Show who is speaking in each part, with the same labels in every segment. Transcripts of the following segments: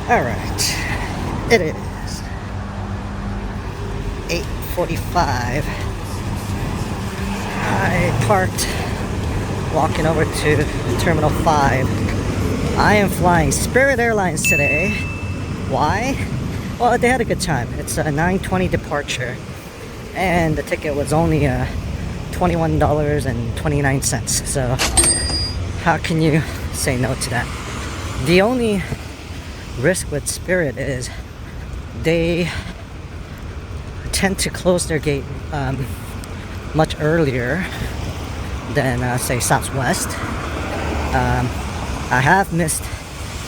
Speaker 1: Alright, it is 8:45. I parked, walking over to Terminal 5. I am flying Spirit Airlines today. Why? Well, they had a good time. It's a 9:20 departure, and the ticket was only $21.29. So how can you say no to that? The only risk with Spirit is they tend to close their gate much earlier than say Southwest. I have missed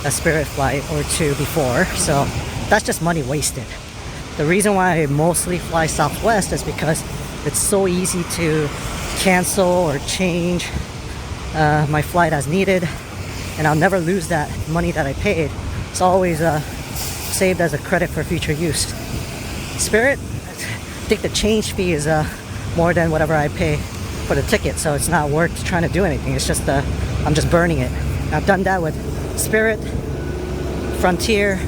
Speaker 1: a Spirit flight or two before, so that's just money wasted. The reason why I mostly fly Southwest is because it's so easy to cancel or change my flight as needed, and I'll never lose that money that I paid. It's always saved as a credit for future use. Spirit, I think the change fee is more than whatever I pay for the ticket, so it's not worth trying to do anything. It's just I'm just burning it. I've done that with Spirit, Frontier.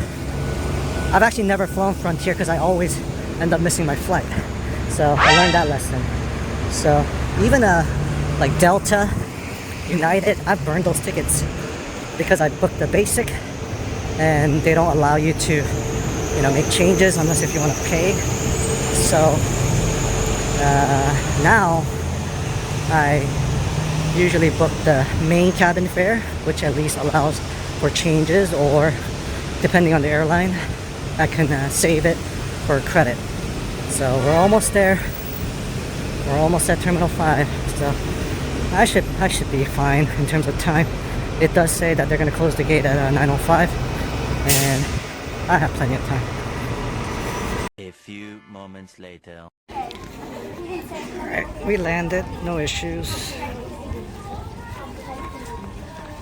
Speaker 1: I've actually never flown Frontier because I always end up missing my flight, so I learned that lesson. So even like Delta, United, I've burned those tickets because I booked the basic and they don't allow you to, make changes unless if you want to pay. So now I usually book the main cabin fare, which at least allows for changes, or depending on the airline, I can save it for credit. So we're almost there. We're almost at Terminal 5. So I should be fine in terms of time. It does say that they're going to close the gate at 9:05, and I have plenty of time.
Speaker 2: A few moments later.
Speaker 1: Alright, we landed, no issues.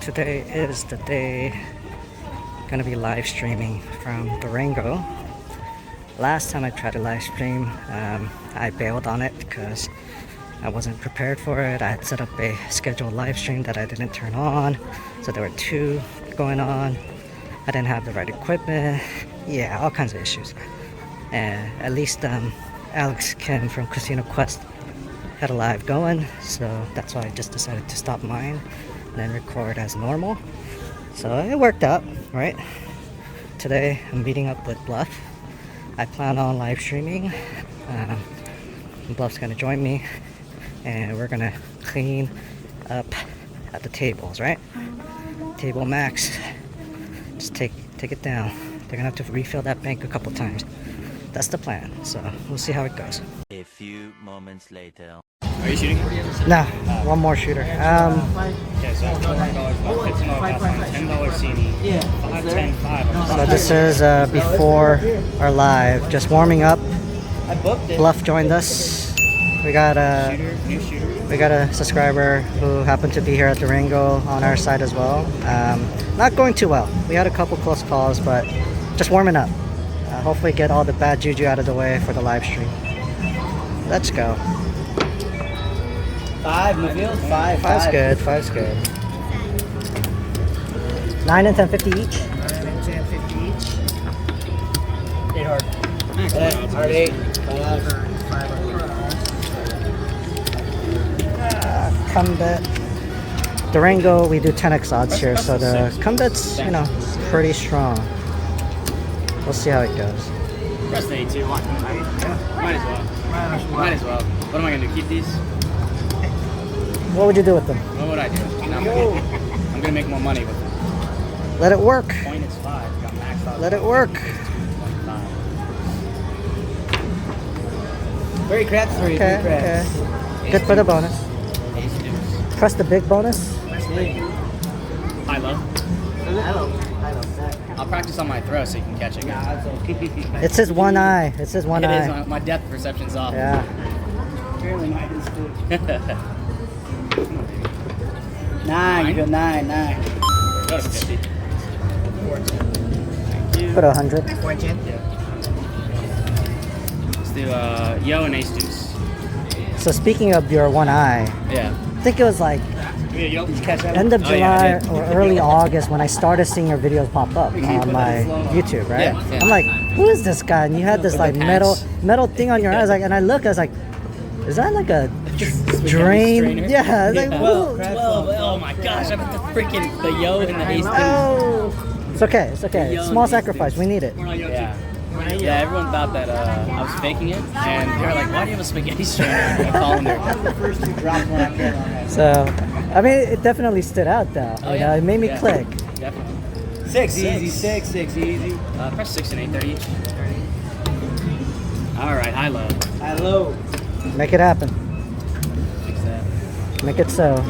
Speaker 1: Today is the day gonna be live streaming from Durango. Last time I tried to live stream, I bailed on it because I wasn't prepared for it. I had set up a scheduled live stream that I didn't turn on, so there were two going on. I didn't have the right equipment. Yeah, all kinds of issues. And at least Alex Kim from Casino Quest had a live going, so that's why I just decided to stop mine and then record as normal. So it worked out, right? Today I'm meeting up with Bluff. I plan on live streaming. Bluff's gonna join me, and we're gonna clean up at the tables, right? Table max. Just take it down. They're gonna have to refill that bank a couple times. That's the plan. So we'll see how it goes.
Speaker 2: A few moments later.
Speaker 3: Are you shooting?
Speaker 1: Nah, one more shooter.
Speaker 3: Okay, so $400, $15 $10 CD. Yeah. 5, 10, 5.
Speaker 1: So this is before our live, just warming up.
Speaker 3: I booked it.
Speaker 1: Bluff joined us. We got
Speaker 3: New shooter.
Speaker 1: we got a subscriber who happened to be here at Durango on our side as well. Not going too well. We had a couple close calls, but just warming up. Hopefully get all the bad juju out of the way for the live stream. Let's go.
Speaker 3: 5, Maville? 5.
Speaker 1: Five's good. Five's good. 9 and 10.50 each.
Speaker 3: 9 and 10, 50 each. 8 hard. Hard 8. 5.
Speaker 1: Come bet. Durango, we do 10x odds here, so the come bet's, pretty strong. We'll see how it goes.
Speaker 3: Press the 8 too. Might as well. Might as well. What am I going to do? Keep these?
Speaker 1: What would you do with them?
Speaker 3: What would I do? I'm going to make more money with them.
Speaker 1: Let it work.
Speaker 3: Point is 5. Got maxed out.
Speaker 1: Let it work.
Speaker 3: 5. Three craps for you.
Speaker 1: Okay,
Speaker 3: Three craps.
Speaker 1: okay. Good for the bonus.
Speaker 3: Ace deuce.
Speaker 1: Press the big bonus.
Speaker 3: High low. Hello. I'll practice on my throw so you can catch it.
Speaker 1: It's his one eye. It's his one eye.
Speaker 3: It is. My depth perception's off.
Speaker 1: Yeah.
Speaker 3: Apparently mine is good. 9. You go 9. Go to 50. 14.
Speaker 1: Put 100.
Speaker 3: 14. Yeah. Let's do yo and ace deuce.
Speaker 1: So speaking of your one eye,
Speaker 3: Yeah.
Speaker 1: think it was like
Speaker 3: Did you catch that?
Speaker 1: end of
Speaker 3: Oh, yeah, I
Speaker 1: July
Speaker 3: did.
Speaker 1: or early August when I started seeing your videos pop up on my YouTube, right?
Speaker 3: Yeah.
Speaker 1: I'm like, who is this guy? And you had this
Speaker 3: With
Speaker 1: like
Speaker 3: the
Speaker 1: metal thing on your eyes, like, and I look, I was like, is that like a drain?
Speaker 3: strainer?
Speaker 1: Yeah, it's like, whoa.
Speaker 3: 12. Oh my gosh, I bet the freaking the yo and the Hastings.
Speaker 1: Oh, it's okay. It's okay.
Speaker 3: Young
Speaker 1: Small
Speaker 3: Hastings.
Speaker 1: sacrifice. We need it.
Speaker 3: Yeah. Yeah, everyone thought that I was faking it, and they were like, "Why do you have a spaghetti strainer in a colander?" The first two drops when I put on that.
Speaker 1: So, I mean, it definitely stood out though.
Speaker 3: Oh,
Speaker 1: You
Speaker 3: yeah.
Speaker 1: know, it made me
Speaker 3: Yeah.
Speaker 1: click.
Speaker 3: Definitely.
Speaker 4: Six easy, six easy.
Speaker 3: Press 6 and 8:30 each. All right, high low.
Speaker 4: High low.
Speaker 1: Make it happen.
Speaker 3: Fix that.
Speaker 1: Make it so.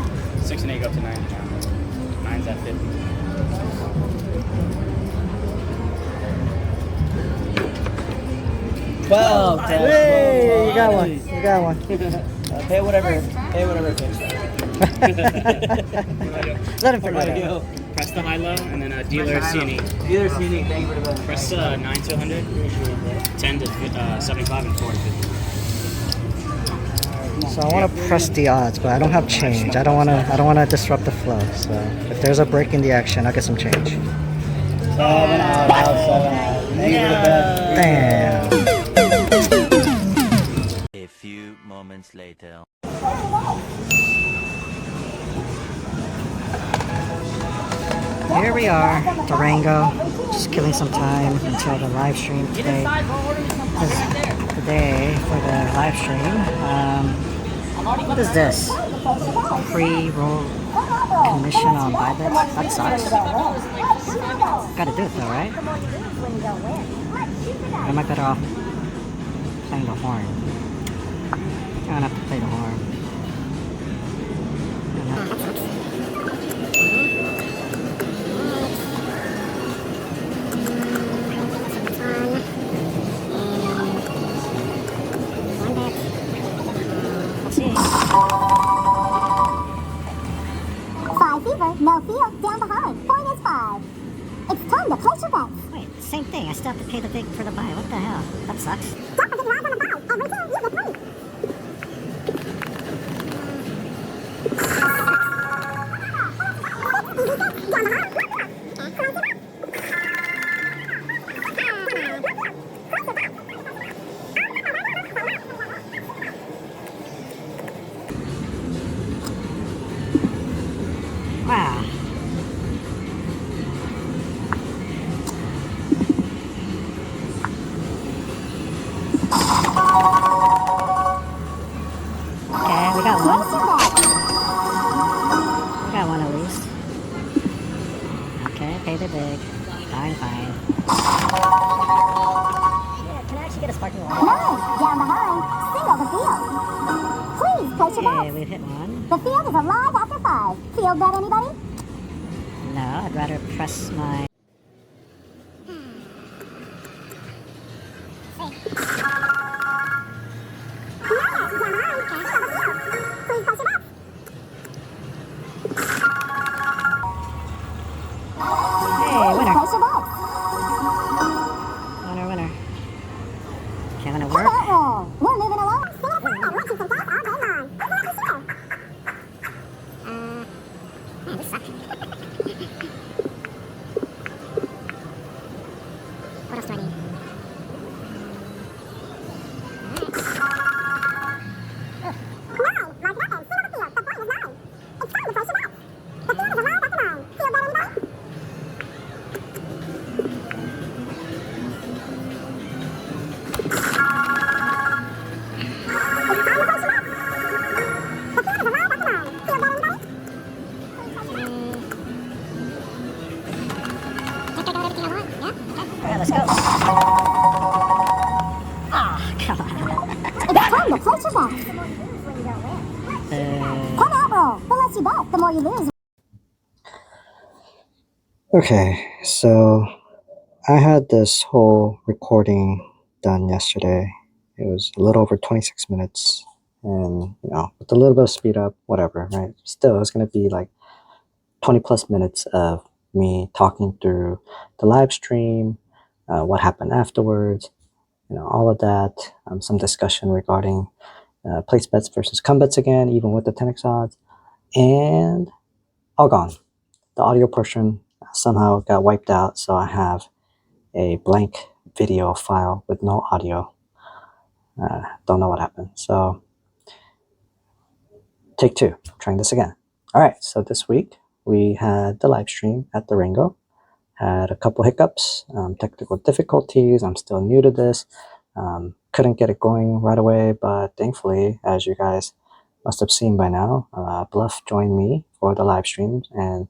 Speaker 3: 6 and 8 go up to 9. 9's at 50.
Speaker 4: Twelve.
Speaker 1: Hey, you got one. You got one.
Speaker 4: Pay whatever it takes.
Speaker 1: Let him figure it out.
Speaker 3: Press the high low, and then dealer C&E.
Speaker 4: Dealer CD, thank you for the
Speaker 3: Press 9 to 100, 10 to 75, and 4 to 50.
Speaker 1: So I want to press the odds, but I don't have change. I don't want to disrupt the flow. So if there's a break in the action, I'll get some change.
Speaker 4: 7 out. Thank you for the bet.
Speaker 1: Damn.
Speaker 2: A few moments later.
Speaker 1: Here we are, Durango. Just killing some time until the live stream today. Today for the live stream. What is this? Pre-roll commission on Bybit? That sucks. Gotta do it though, right? Or am I better off playing the horn? I'm gonna have to play the horn.
Speaker 5: No field, down behind. Point is 5. It's time to place your bets.
Speaker 1: Wait, same thing. I still have to pay the big for the buy. What the hell? That sucks.
Speaker 5: Don't forget your odds on the buy. Every time you get point.
Speaker 1: Wow. Okay, we got one. We got one at least. Okay, pay the big. Fine, fine. Shit, can I actually get a sparkling water?
Speaker 5: Nice. Down behind. Single the field. Please place your
Speaker 1: Okay,
Speaker 5: bets.
Speaker 1: we've hit one.
Speaker 5: The field is alive after 5. Field bet anybody?
Speaker 1: No, I'd rather press my... Hey, winner.
Speaker 5: Place your bets.
Speaker 1: Winner, winner. Okay, I'm gonna
Speaker 5: Come
Speaker 1: work.
Speaker 5: out roll. We're moving along. Stay up and watch you some thoughts all day long. Man, this sucks. What else do I need? No, like nothing. Sit on the field. The point is 9. It's time to place your bets. The field is alive after 9. Field bet anybody?
Speaker 1: Alright, let's go. Ah, come on.
Speaker 5: It's time to place your bets. Come out roll. The less you bet, the more you lose.
Speaker 1: Okay, so I had this whole recording done yesterday. It was a little over 26 minutes, and with a little bit of speed up, whatever, right? Still, it's gonna be like 20 plus minutes of me talking through the live stream, what happened afterwards, all of that. Some discussion regarding place bets versus come bets again, even with the 10x odds. and all gone. The audio portion somehow got wiped out, so I have a blank video file with no audio. Don't know what happened. So take two, trying this again. All right, so this week we had the live stream at Durango. Had a couple hiccups, technical difficulties. I'm still new to this. Couldn't get it going right away, but thankfully, as you guys must have seen by now, Bluff joined me for the live streams, and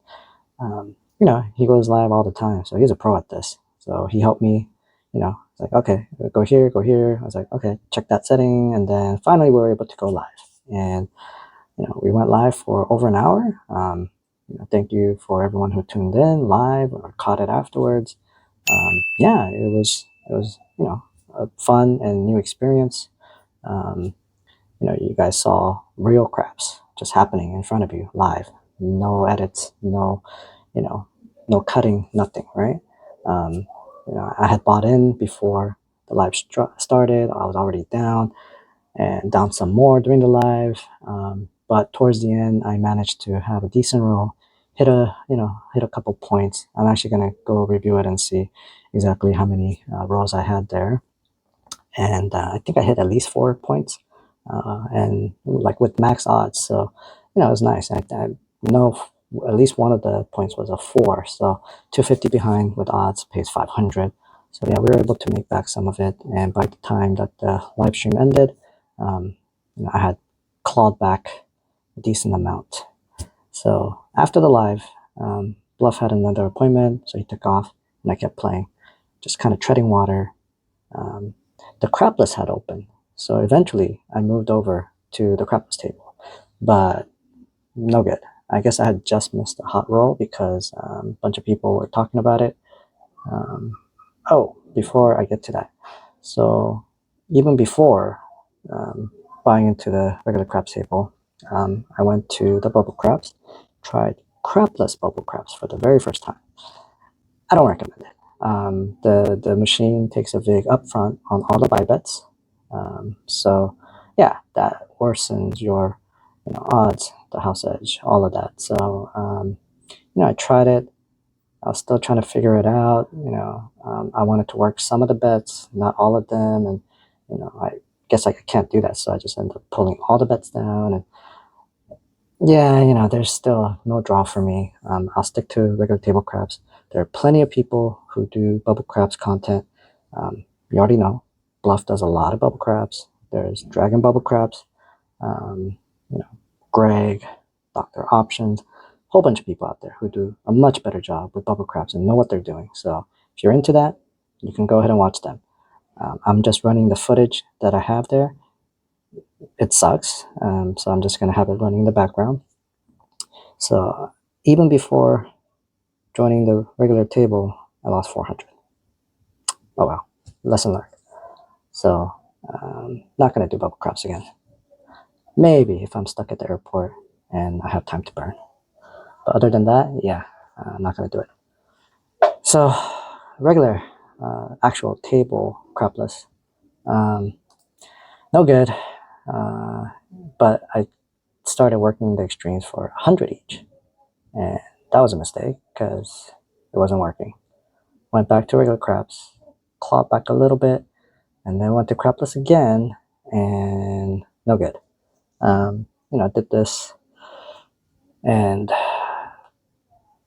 Speaker 1: he goes live all the time, so he's a pro at this. So he helped me. It's like, okay, go here, go here. I was like, okay, check that setting, and then finally we were able to go live, and we went live for over an hour. Thank you for everyone who tuned in live or caught it afterwards. Yeah, it was a fun and new experience. You guys saw real craps just happening in front of you live. No edits, no cutting, nothing, right? I had bought in before the live started. I was already down and down some more during the live. But towards the end, I managed to have a decent roll, hit a couple points. I'm actually gonna go review it and see exactly how many rolls I had there. And I think I hit at least 4 points, and like with max odds. So it was nice. I know at least one of the points was a 4. So 250 behind with odds pays 500. So yeah, we were able to make back some of it. And by the time that the live stream ended, I had clawed back a decent amount. So after the live, Bluff had another appointment, so he took off, and I kept playing, just kind of treading water. The Crapless had opened, so eventually I moved over to the Crapless table, but no good. I guess I had just missed a hot roll because a bunch of people were talking about it. Before I get to that, so even before buying into the regular craps table, I went to the bubble craps, tried Crapless bubble craps for the very first time. I don't recommend it. The machine takes a vig upfront on all the buy bets, so yeah, that worsens your odds, the house edge, all of that. So I tried it. I was still trying to figure it out. I wanted to work some of the bets, not all of them, and I guess I can't do that, so I just ended up pulling all the bets down. And yeah, there's still no draw for me. I'll stick to regular table craps. There are plenty of people who do bubble craps content. You already know, Bluff does a lot of bubble craps. There's Dragon bubble craps. Greg, Dr. Options, whole bunch of people out there who do a much better job with bubble craps and know what they're doing. So if you're into that, you can go ahead and watch them. I'm just running the footage that I have there. It sucks, so I'm just going to have it running in the background. So even before joining the regular table, I lost 400. Oh well, lesson learned. So not going to do bubble craps again. Maybe if I'm stuck at the airport and I have time to burn. But other than that, yeah, I'm not going to do it. So regular, actual table crapless, no good. But I started working the extremes for 100 each, and that was a mistake because it wasn't working. Went back to regular craps, clawed back a little bit, and then went to crapless again, and no good. Did this, and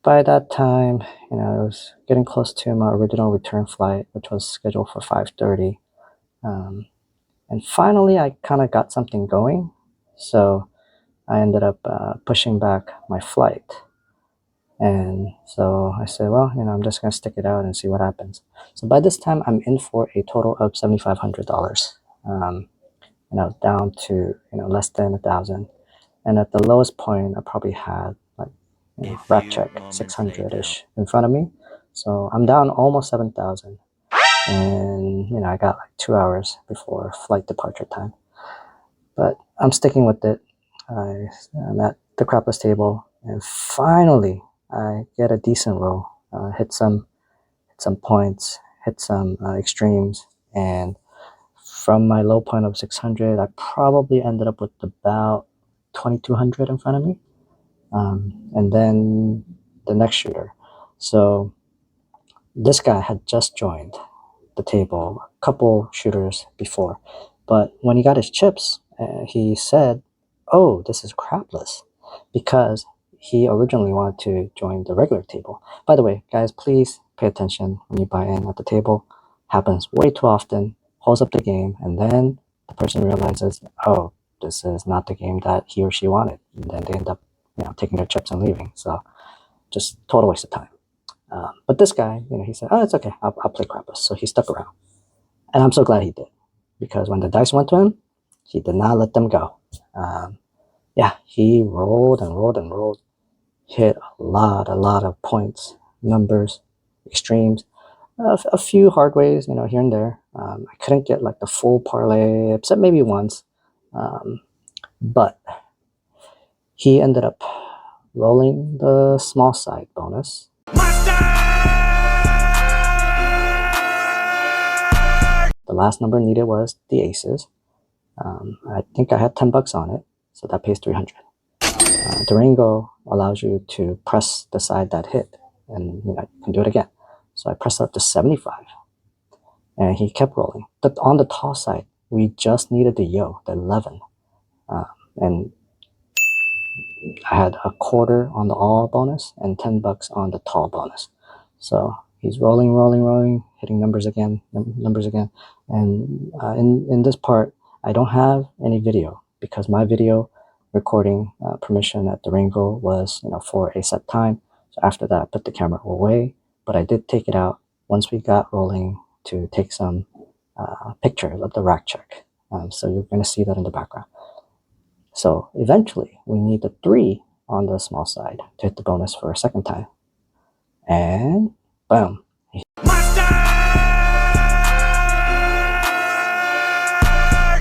Speaker 1: by that time, I was getting close to my original return flight, which was scheduled for 5:30. And finally, I kind of got something going, so I ended up pushing back my flight. And so I said, well, I'm just going to stick it out and see what happens. So by this time, I'm in for a total of $7,500. Down to less than 1,000. And at the lowest point, I probably had rat check 600-ish in front of me. So I'm down almost 7,000. And I got 2 hours before flight departure time. But I'm sticking with it. I'm at the crapless table, and finally I get a decent roll. Hit some points, hit some extremes, and from my low point of 600, I probably ended up with about 2,200 in front of me. and then the next shooter. So this guy had just joined the table a couple shooters before, but when he got his chips, he said, "Oh, this is crapless," because he originally wanted to join the regular table. By the way, guys, please pay attention when you buy in at the table. Happens way too often. Holds up the game, and then the person realizes, "Oh, this is not the game that he or she wanted," and then they end up, taking their chips and leaving. So, just total waste of time. But this guy, he said, "Oh, it's okay. I'll play crapless." So he stuck around, and I'm so glad he did, because when the dice went to him, he did not let them go. He rolled and rolled and rolled, hit a lot of points, numbers, extremes, a few hard ways, here and there. I couldn't get like the full parlay, except maybe once, but he ended up rolling the small side bonus. The last number needed was the aces. I think I had $10 on it, so that pays 300. Durango allows you to press the side that hit, and you can do it again. So I pressed it up to 75, and he kept rolling. But on the tall side, we just needed the yo, the 11, and I had a quarter on the all bonus and $10 on the tall bonus. So he's rolling, hitting numbers again, and in this part, I don't have any video, because my video recording permission at Durango was for a set time. So after that, I put the camera away, but I did take it out once we got rolling to take some pictures of the rack check. So you're going to see that in the background. So eventually, we need the 3 on the small side to hit the bonus for a second time. And boom.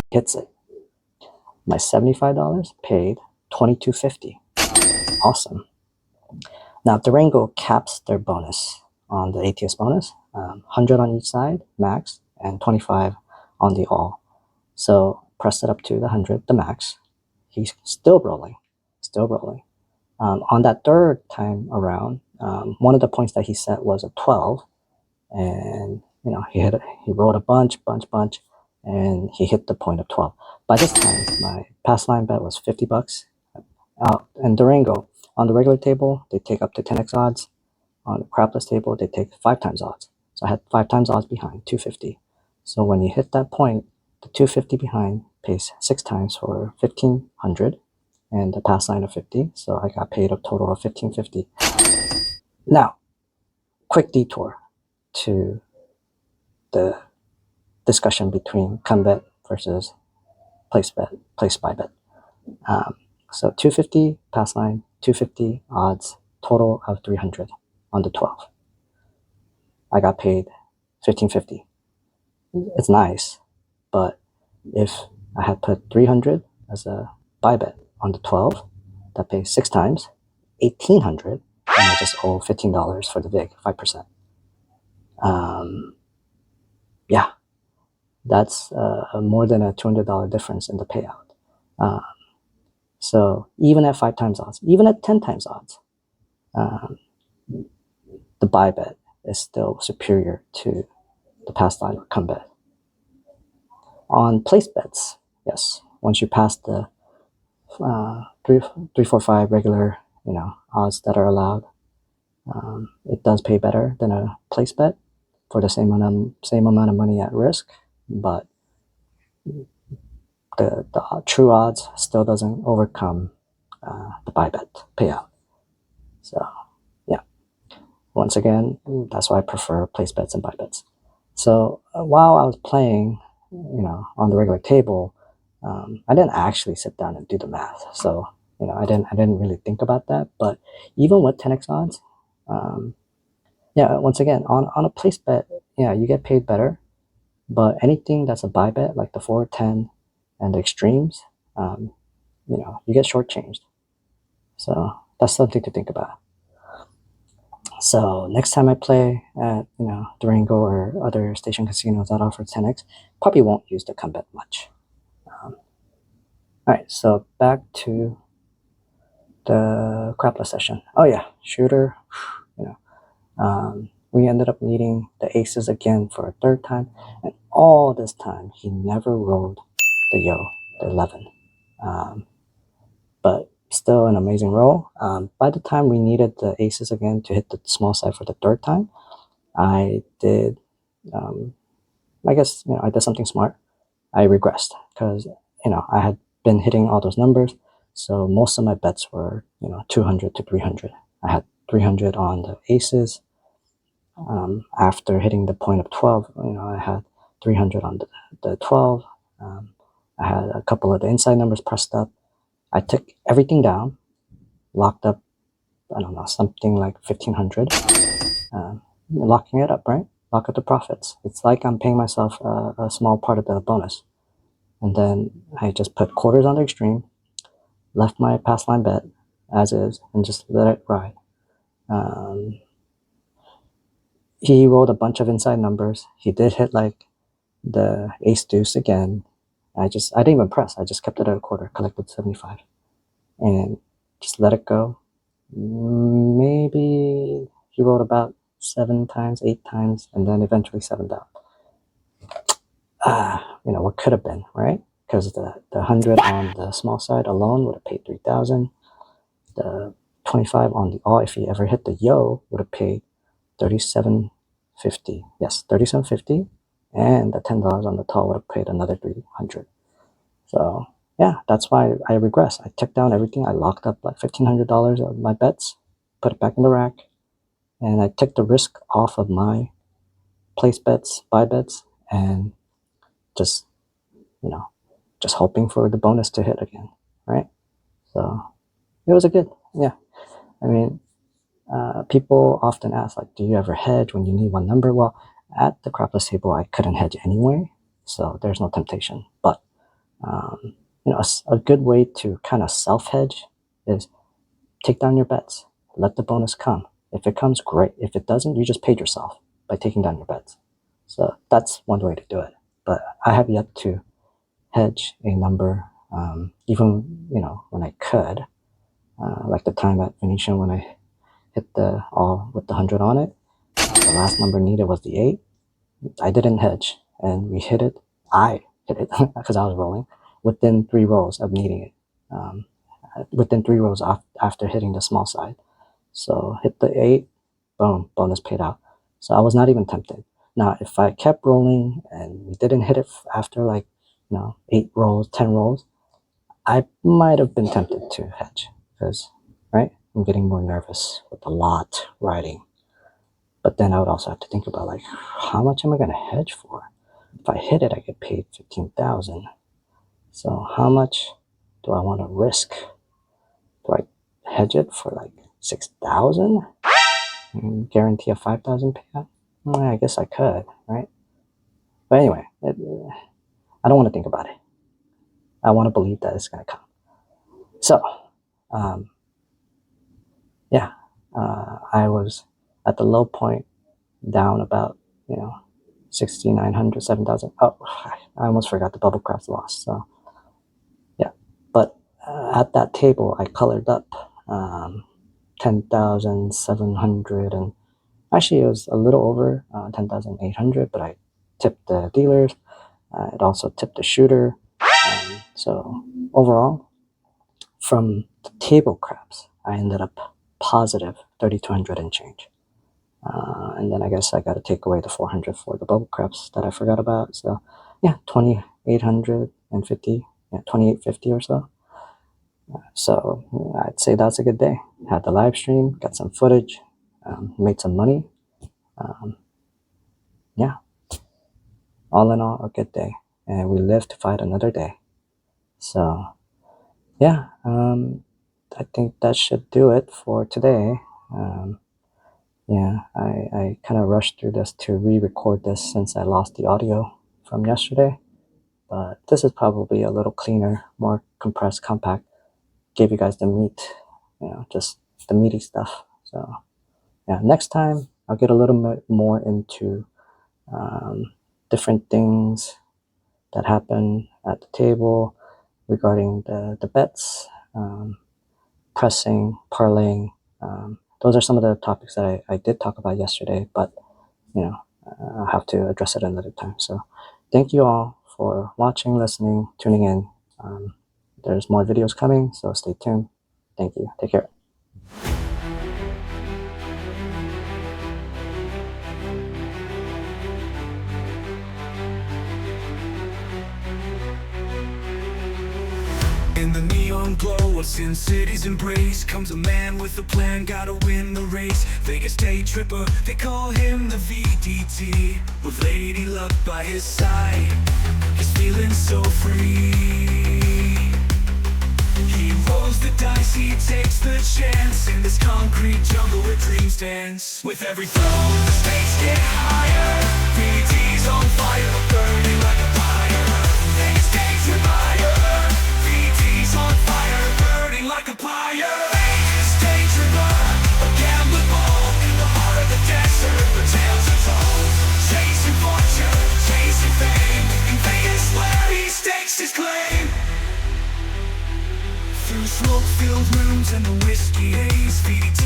Speaker 1: Hits it. My $75 paid $22.50. Awesome. Now, Durango caps their bonus on the ATS bonus, 100 on each side, max, and 25 on the all. So pressed it up to the 100, the max. He's still rolling. On that third time around, one of the points that he set was a 12, and he rolled a bunch, and he hit the point of 12. By this time, my past line bet was $50. And Durango, on the regular table, they take up to 10x odds. On the Crapless table, they take 5 times odds. So I had 5 times odds behind, $250. So when you hit that point, the $250 behind pays 6 times for $1,500, and the pass line of 50. So I got paid a total of $1,550. Now, quick detour to the discussion between come bet versus place buy bet. So $250 pass line, $250 odds, total of $300 on the 12. I got paid $1,550. It's nice, but if I had put $300 as a buy bet on the 12, that pays 6 times, $1,800, and I just owe $15 for the VIG, 5%. That's more than a $200 difference in the payout. So even at 5 times odds, even at 10 times odds, the buy bet is still superior to the pass line or come bet. On place bets, yes, once you pass the 3, 4, 5 regular odds that are allowed, it does pay better than a place bet for the same amount of money at risk, but the true odds still doesn't overcome the buy bet payout. So yeah, once again, that's why I prefer place bets and buy bets. So while I was playing, on the regular table, I didn't actually sit down and do the math. So I didn't really think about that. But even with 10x odds, once again, on a place bet, you get paid better. But anything that's a buy bet, like the 4, 10, and the extremes, you get shortchanged. So that's something to think about. So next time I play at Durango or other station casinos that offer 10x, probably won't use the come bet much. All right, so back to the the Crapless session. Oh yeah, shooter. You know, we ended up needing the aces again for a third time, and all this time he never rolled the yo, the 11. But still an amazing roll. By the time we needed the aces again to hit the small side for the third time, I did, I guess, I did something smart. I regressed because, I had been hitting all those numbers. So most of my bets were, 200 to 300. I had 300 on the aces. After hitting the point of 12, I had 300 on the 12. I had a couple of the inside numbers pressed up. I took everything down, locked up, I don't know, something like 1500. Locking it up, right? Lock up the profits. It's like I'm paying myself a small part of the bonus. And then I just put quarters on the extreme, left my past line bet as is, and just let it ride. He rolled a bunch of inside numbers. He did hit like the ace deuce again. I didn't even press. I just kept it at a quarter, collected 75, and just let it go. Maybe he rolled about 7 times, 8 times, and then eventually 7 down. What could have been, right? Because the 100 on the small side alone would have paid 3,000. The 25 on the all, if he ever hit the yo, would have paid 37.50. Yes, 37.50, and the $10 on the tall would have paid another 300. So yeah, that's why I regress. I took down everything. I locked up like $1,500 of my bets, put it back in the rack, and I took the risk off of my place bets, buy bets, and just just hoping for the bonus to hit again, right? So it was a good, yeah. I mean, people often ask, like, do you ever hedge when you need one number? Well, at the Crapless table, I couldn't hedge anyway, so there's no temptation. But, a good way to kind of self-hedge is take down your bets. Let the bonus come. If it comes, great. If it doesn't, you just paid yourself by taking down your bets. So that's one way to do it. But I have yet to hedge a number, even, when I could. Like the time at Venetian when I hit the all with the 100 on it. The last number needed was the 8. I didn't hedge, and we hit it. I hit it because I was rolling within 3 rolls of needing it. Within 3 rolls after hitting the small side. So hit the 8, boom, bonus paid out. So I was not even tempted. Now, if I kept rolling and we didn't hit it after 8 rolls, 10 rolls, I might have been tempted to hedge because, right, I'm getting more nervous with a lot riding. But then I would also have to think about how much am I going to hedge for? If I hit it, I get paid 15,000. So how much do I want to risk? Do I hedge it for 6,000 and guarantee a 5,000 payout? Well, I guess I could, right? But anyway, I don't want to think about it. I want to believe that it's going to come. So, I was at the low point, down about 6,900, 7,000. Oh, I almost forgot the bubble craft loss. So yeah, but at that table I colored up 10,700, and actually it was a little over 10,800, but I tipped the dealers. It also tipped the shooter. So overall, from the table craps, I ended up positive 3,200 and change. And then I guess I got to take away the 400 for the bubble craps that I forgot about. So yeah, 2,850, 2,850 or so. So I'd say that's a good day. Had the live stream, got some footage, made some money. Yeah, all in all, a good day. And we live to fight another day. So yeah, I think that should do it for today. I kind of rushed through this to re-record this since I lost the audio from yesterday. But this is probably a little cleaner, more compressed, compact. Gave you guys the meat, just the meaty stuff. So yeah, next time I'll get a little bit more into different things that happen at the table regarding the bets. pressing, parlaying. Those are some of the topics that I did talk about yesterday, but I'll have to address it another time. So thank you all for watching, listening, tuning in. There's more videos coming, so stay tuned. Thank you. Take care.
Speaker 6: In the neon glow of Sin City's embrace comes a man with a plan, gotta win the race. Vegas day tripper, they call him the VDT. With Lady Luck by his side, he's feeling so free. He rolls the dice, he takes the chance. In this concrete jungle where dreams dance. With every throw, the stakes get higher. VDT's on fire, burning like a fire. Vegas day tripper, VDT's on fire, burning like a pyre. Vegas day tripper, a gambling ball in the heart of the desert where tales are told. Chasing fortune, chasing fame, in Vegas where he stakes his claim. Through smoke-filled rooms and the whiskey haze, VDT